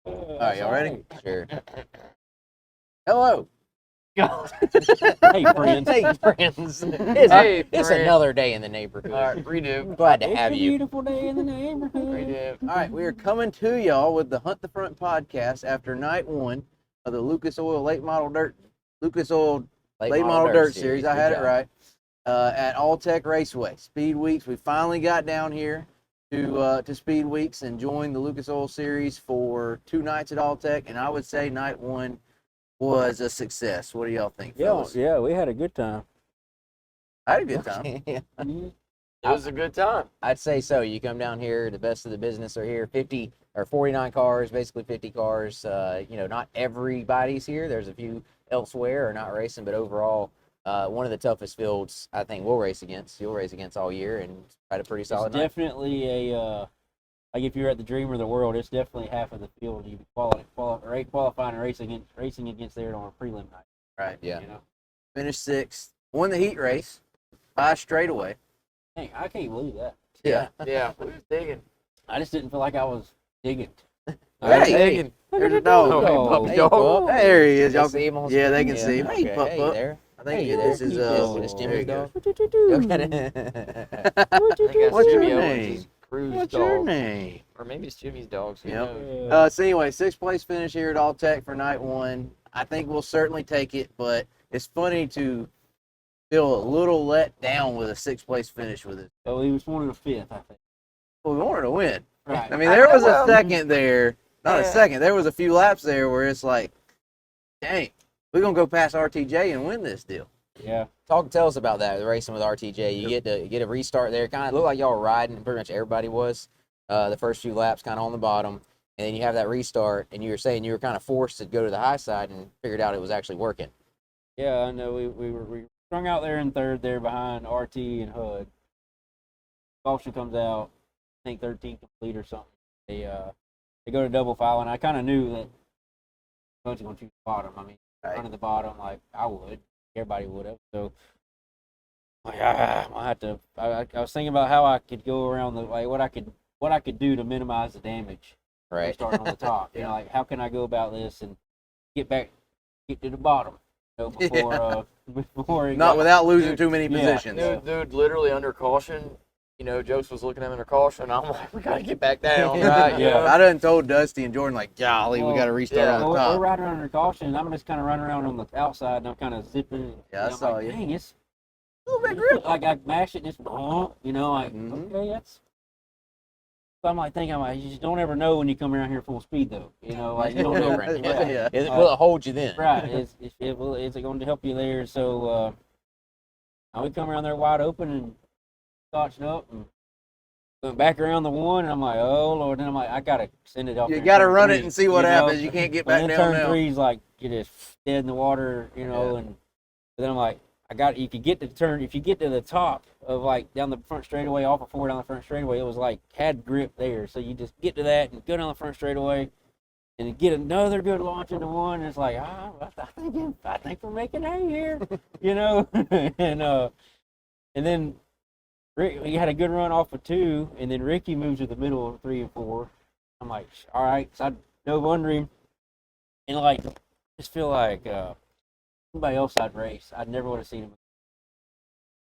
All right, y'all ready? Sure. Hello. Hey, friends. Hey, friends. Hey, It's friend. another day in the neighborhood. All right, redo. Glad to It's have a you. beautiful day in the neighborhood. Redo. All right, we are coming to y'all with the Hunt the Front podcast after night one of the Lucas Oil Late Model Dirt Series. I had it right. At All-Tech Raceway, Speed Weeks. We finally got down here to Speed Weeks and joined the Lucas Oil Series for 2 nights at All-Tech, and I would say night one was a success. What do y'all think, fellas? Yeah, we had a good time. I had a good time. Yeah. It was a good time. I'd say so. You come down here, the best of the business are here. 50 or 49 cars, basically 50 cars. Not everybody's here. There's a few elsewhere or not racing, but overall, one of the toughest fields I think we'll race against. You'll race against all year and had a pretty solid It's night. definitely like if you're at the Dreamer of the World, it's definitely half of the field you qualifying and racing against there on a prelim night. Right. Yeah. You know, Finished 6th. Won the heat race by straightaway. dang, I can't believe that. Yeah. Yeah, we was digging. I just didn't feel like I was digging. Hey, Digging. there's a dog. Oh, hey, Oh, puppy hey, dog. Pup. There he is. They Y'all see him on yeah, they screen? can see him. Hey, Okay. Pup, Hey Pup. there. I think Hey, this there. is This there Jimmy's you go. dog. I think What's that's your Jimmy name? Owens' cruise What's dog. your name? Or maybe it's Jimmy's dog. So Yep. who knows? So anyway, 6th place finish here at All Tech for night one. I think we'll certainly take it, but it's funny to feel a little let down with a 6th place finish with it. So he was wanting a fifth, I think. Well, we wanted to win. Right. I mean, there was a Well, second there. Not a yeah. second. There was a few laps there where it's like, dang, we're going to go past RTJ and win this deal. Yeah. Tell us about that, the racing with RTJ. You get a restart there. Kind of looked like y'all were riding, and pretty much everybody was. The first few laps kind of on the bottom, and then you have that restart, and you were saying you were kind of forced to go to the high side and figured out it was actually working. Yeah, I know. We were strung out there in third there behind RT and HUD. Caution comes out, I think 13 complete or something. They go to double file, and I kind of knew that I was going to choose the bottom. I mean, Right. running the bottom like I would. Everybody would have. So, like, I had to. I was thinking about how I could go around what I could do to minimize the damage. Right. Starting on the top. You know, like how can I go about this and get to the bottom. Before it Not got- without losing too many yeah. positions. Dude, literally under caution. You know, Jokes was looking at him under caution. I'm like, we gotta get back down, right? Yeah. I done told Dusty and Jordan, like, golly, we Well, got to restart yeah. on the We're top. riding around under caution, and I'm just kind of running around on the outside, and I'm kind of zipping. Yeah, I and I'm saw like, you. Dang, it's A little bit grip. like I mash it, and it's like Mhm. okay, that's. So I'm like you just don't ever know when you come around here full speed though. Like you don't know. Different. Yeah. Will it hold you then? Right. Is it going to help you there? So now we come around there wide open and scotching up and went back around the one, and I'm like, oh Lord. Then I'm like, I gotta send it off. You there in got to turn run three, it and see what you know? happens. You can't get But back then down turn now. three's like you're just dead in the water, Yeah. and but then I'm like, if you get to the top of like down the front straightaway, off of 4 down the front straightaway, it was like had grip there. So you just get to that and go down the front straightaway and get another good launch into one. And it's like, I think we're making hay here, and then we had a good run off of 2, and then Ricky moves to the middle of 3 and 4. I'm like, all right, so I dove under him, and like just feel like somebody else I'd race. I never would have seen him.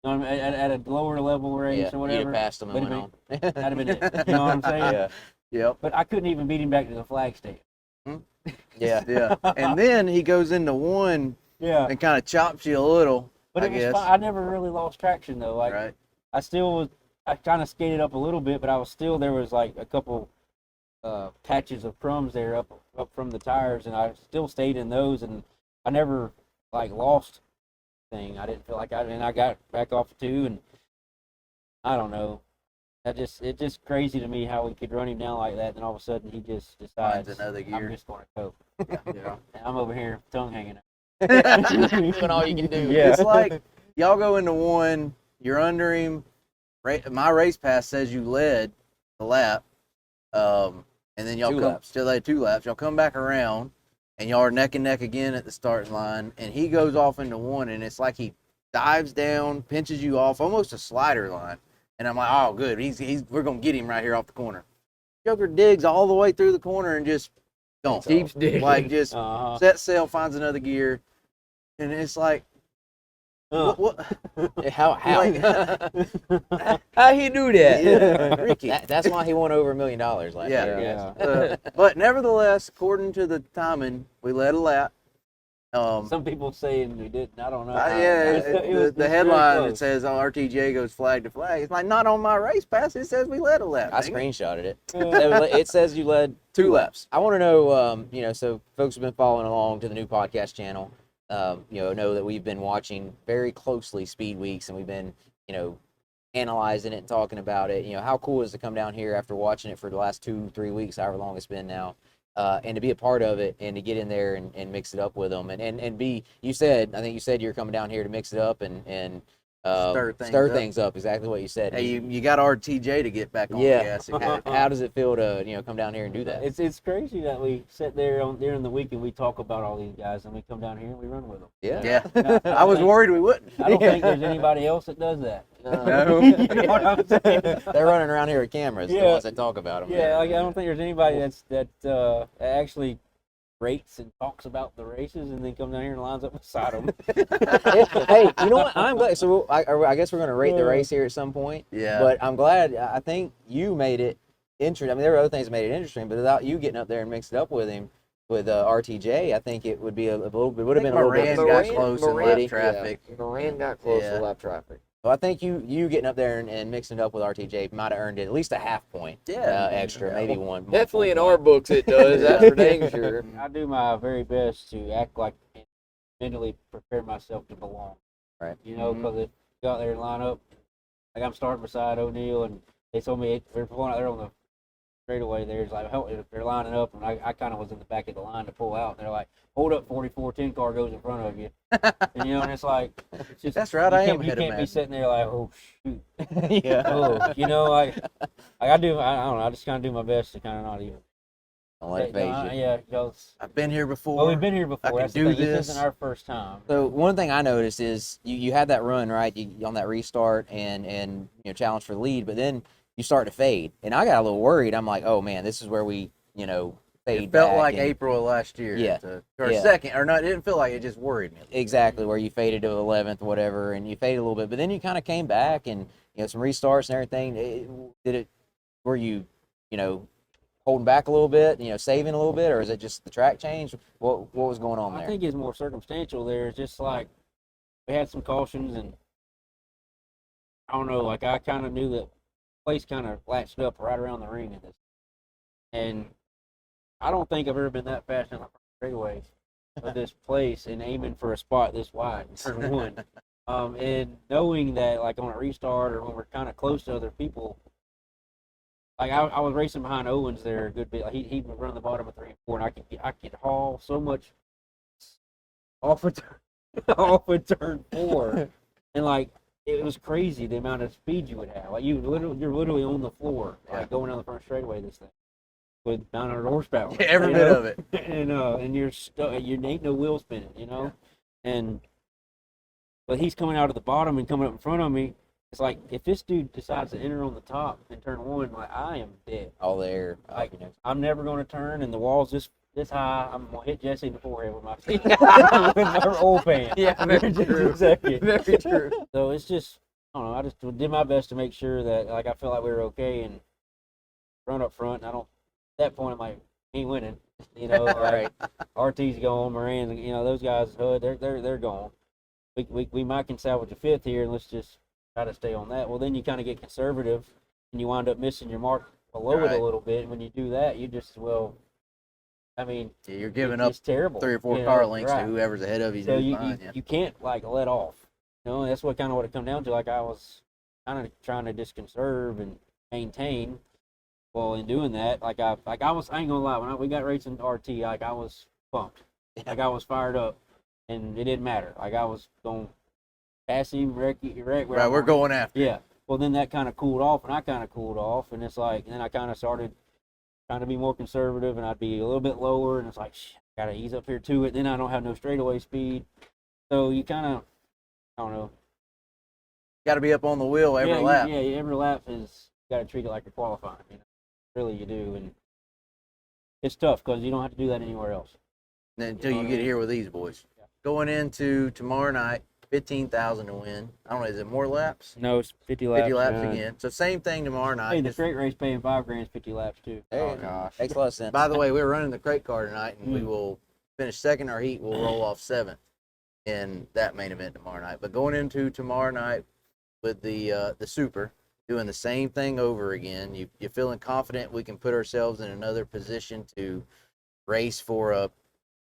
At a lower level race Yeah, or you whatever. passed them and Would've went on. That'd have been it. You know what I'm saying? Yeah. Yep. But I couldn't even beat him back to the flag stand. Yeah. Yeah. And then he goes into one Yeah. and kind of chops you a little, But I it was guess. fine. I never really lost traction though. Like Right. I kind of skated up a little bit, but there was like a couple patches of crumbs there up from the tires, and I still stayed in those, and I never like lost thing. I didn't feel like I got back off 2, and I don't know. It's just crazy to me how we could run him down like that, and all of a sudden he just decides Finds another gear. I'm just going to go. Yeah. And I'm over here, tongue hanging out. Doing all you can do. Yeah. It's like y'all go into one, you're under him. My race pass says you led the lap, and then y'all 2 come laps. still had 2 laps. Y'all come back around, and y'all are neck and neck again at the starting line, and he goes off into one, and it's like he dives down, pinches you off, almost a slider line, and I'm like, oh, good, we're gonna get him right here off the corner. Joker digs all the way through the corner and just Don't. Keeps digging. Like just Uh-huh. set sail, finds another gear, and it's like, what? How Like, How he do that? yeah, Ricky. that's why he won over $1 million last Yeah. year. Yeah. Yes. But nevertheless, according to the timing, we led a lap. Some people saying we didn't. I don't know. The headline it says RTJ goes flag to flag. It's like not on my race pass. It says we led a lap. I dang it. screenshotted it. It says you led 2 laps. I want to know, so folks have been following along to the new podcast channel, know that we've been watching very closely Speed Weeks, and we've been, analyzing it and talking about it. How cool is it to come down here after watching it for the last 2-3 weeks, however long it's been now, and to be a part of it and to get in there and mix it up with them and be, I think you said you're coming down here to mix it up and Stir things up. Exactly what you said. Hey, you got RTJ to get back on the gas again. How does it feel to come down here and do that? It's crazy that we sit there during the week and we talk about all these guys and we come down here and we run with them. Yeah. I was worried we wouldn't. I don't think there's anybody else that does that. No. You know what I'm saying? They're running around here with cameras. The ones that talk about them. Yeah, like, I don't think there's anybody that actually rates and talks about the races and then comes down here and lines up beside them. Hey, you know what? I'm glad. So I guess we're going to rate the race here at some point. Yeah. But I'm glad. I think you made it interesting. I mean, there were other things that made it interesting, but without you getting up there and mixing it up with him, with RTJ, I think it would be a little bit. Would have been a little bit. Moran got close in lap Yeah. traffic. Moran got close Yeah. to lap traffic. So I think you getting up there and mixing it up with RTJ might have earned it at least a half point. Extra, maybe one. Definitely in our books it does. That's for dang sure. I do my very best to act like mentally prepare myself to belong. Right. Because if you go out there and line up, like I'm starting beside O'Neill, and they told me they're pulling out there on the straightaway. There's like they're lining up, and I kind of was in the back of the line to pull out. And they're like, "Hold up, 4410 car goes in front of you," and and it's like, it's just, That's right. I am You ahead of can't be Madden. sitting there like, "Oh shoot." Yeah. I don't know. I just kind of do my best to kind of not even. Don't let it phase you. Yeah, because I've been here before. well, we've been here before. can That's the do thing. this. This isn't our first time. So one thing I noticed is you had that run, right? You on that restart and challenge for the lead, but then you start to fade, and I got a little worried. I'm like, oh man, this is where we fade. It felt back like and- April of last year. Yeah. Or Yeah. second, or not. It didn't feel like it. Just worried me. Exactly, where you faded to 11th, whatever, and you faded a little bit, but then you kind of came back and some restarts and everything. Were you holding back a little bit, saving a little bit, or is it just the track change? What was going on I there? think it's more circumstantial there. It's just like we had some cautions, and I don't know, like I kind of knew that place kind of latched up right around the ring at this. And I don't think I've ever been that fast in the straightaway of this place and aiming for a spot this wide in turn one. And knowing that, like on a restart or when we're kind of close to other people, like I was racing behind Owens there a good bit. Like he would run the bottom of 3 and 4, and I could haul so much off of turn 4, and like it was crazy the amount of speed you would have. Like you're literally on the floor, like going down the front straightaway. This thing with 900 horsepower. Yeah, every bit of it. And you're you ain't no wheel spinning, and but he's coming out of the bottom and coming up in front of me. It's like if this dude decides to enter on the top in turn 1, like I am dead. All there. Like I'm never going to turn, and the wall's this high. I'm gonna hit Jesse in the forehead with my with my old pan. Yeah, very Just true. a second. Very true. So it's just I don't know. I just did my best to make sure that like I felt like we were okay and run up front. And I don't. At that point, I'm like, he ain't winning. Like RT's gone, Moran's. Those guys, they're gone. We might can salvage a 5th here, and let's just try to stay on that. Well, then you kind of get conservative, and you wind up missing your mark below it a little bit. And when you do that, you just You're giving up it's terrible. 3 or 4 car lengths right. to whoever's ahead of you. So doing you fine, you can't like let off. And that's what it come down to. Like I was kind of trying to just conserve and maintain. Well, in doing that, I ain't gonna lie. When we got racing RT, like I was pumped. Like I was fired up, and it didn't matter. Like I was going pass him, wreck. Right, we're going after. Yeah. Well, then that kind of cooled off, and I kind of cooled off, and it's like, then I kind of started trying to be more conservative, and I'd be a little bit lower, and it's like, gotta ease up here to it. Then I don't have no straightaway speed, so you kind of, I don't know. Got to be up on the wheel every lap. Every lap is got to treat it like you're qualifying. Really, you do, and it's tough because you don't have to do that anywhere else. Until know you what I get mean? here with these boys. Yeah. Going into tomorrow night, 15,000 to win. I don't know, is it more laps? No, it's 50 laps. 50 laps yeah. again. So same thing tomorrow night. Hey, the Just- straight race paying $5,000 50 laps too. There Oh, you go. gosh. Makes a lot of sense. by the way, we're running the crate car tonight, and we Mm. will finish second or heat. We'll roll off seventh in that main event tomorrow night. But going into tomorrow night with the super, doing the same thing over again. You feeling confident we can put ourselves in another position to race for a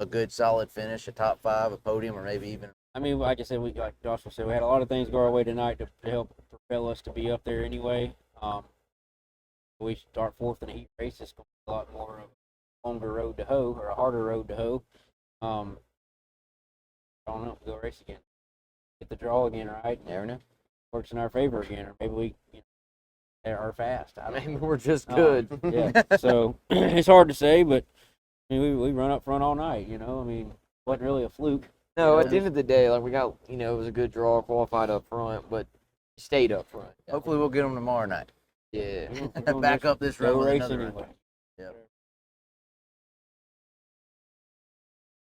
good solid finish, a top 5, a podium, or maybe even. I mean, like I said, like Joshua said, we had a lot of things go our way tonight to help propel us to be up there anyway. We start fourth in a heat race. It's going to be a lot more of a longer road to hoe or a harder road to hoe. I don't know. We'll race again. Get the draw again, right? Never know. Works in our favor again, or maybe we are fast. I don't Maybe know. we're just good. Yeah. So it's hard to say, but I mean, we run up front all night. You know, I mean, it wasn't really a fluke. No, Yeah. at the end of the day, like we got, it was a good draw, qualified up front, but stayed up front. Hopefully, we'll get them tomorrow night. Yeah. We're gonna Back just up this go run with race another run. anyway.